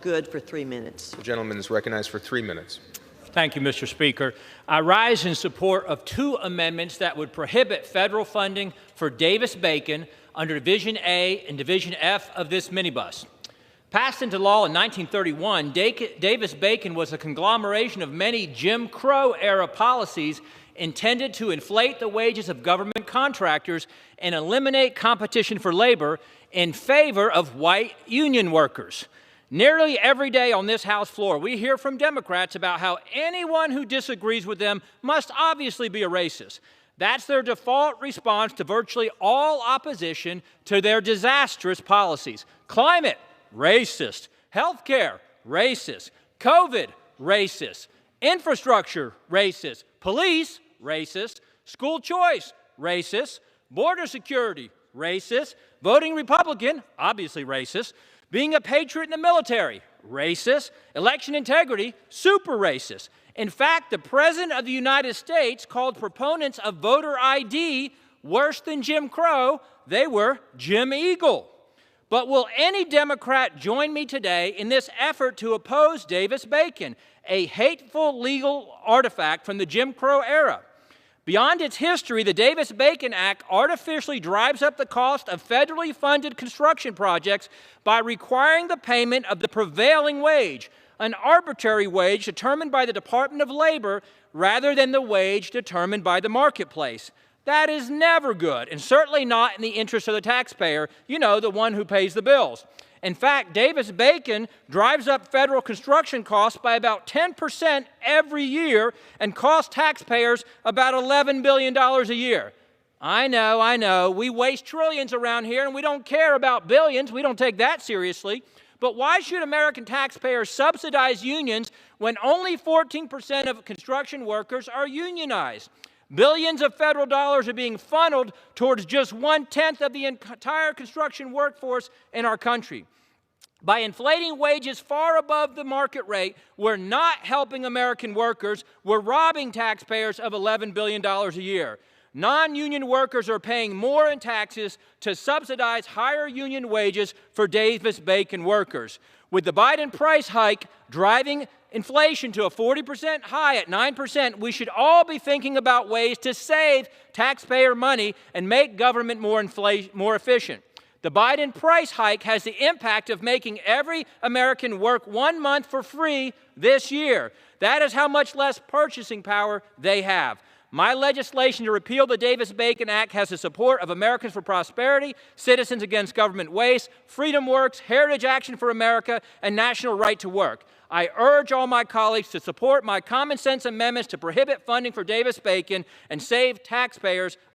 Good for 3 minutes. The gentleman is recognized for 3 minutes. Thank you, Mr. Speaker. I rise in support of two amendments that would prohibit federal funding for Davis-Bacon under Division A and Division F of this minibus. Passed into law in 1931, Davis-Bacon was a conglomeration of many Jim Crow-era policies intended to inflate the wages of government contractors and eliminate competition for labor in favor of white union workers. Nearly every day on this House floor, we hear from Democrats about how anyone who disagrees with them must obviously be a racist. That's their default response to virtually all opposition to their disastrous policies. Climate, racist. Healthcare, racist. COVID, racist. Infrastructure, racist. Police, racist. School choice, racist. Border security, racist. Voting Republican, obviously racist. Being a patriot in the military, racist. Election integrity, super racist. In fact, the President of the United States called proponents of voter ID worse than Jim Crow. They were Jim Eagle. But will any Democrat join me today in this effort to oppose Davis-Bacon, a hateful legal artifact from the Jim Crow era? Beyond its history, the Davis-Bacon Act artificially drives up the cost of federally funded construction projects by requiring the payment of the prevailing wage, an arbitrary wage determined by the Department of Labor rather than the wage determined by the marketplace. That is never good, and certainly not in the interest of the taxpayer, the one who pays the bills. In fact, Davis-Bacon drives up federal construction costs by about 10% every year and costs taxpayers about $11 billion a year. I know, we waste trillions around here and we don't care about billions. We don't take that seriously. But why should American taxpayers subsidize unions when only 14% of construction workers are unionized? Billions of federal dollars are being funneled towards just 1/10 of the entire construction workforce in our country. By inflating wages far above the market rate, we're not helping American workers. We're robbing taxpayers of $11 billion a year. Non-union workers are paying more in taxes to subsidize higher union wages for Davis-Bacon workers. With the Biden price hike driving inflation to a 40% high at 9%, we should all be thinking about ways to save taxpayer money and make government more efficient. The Biden price hike has the impact of making every American work 1 month for free this year. That is how much less purchasing power they have. My legislation to repeal the Davis-Bacon Act has the support of Americans for Prosperity, Citizens Against Government Waste, Freedom Works, Heritage Action for America, and National Right to Work. I urge all my colleagues to support my common sense amendments to prohibit funding for Davis-Bacon and save taxpayers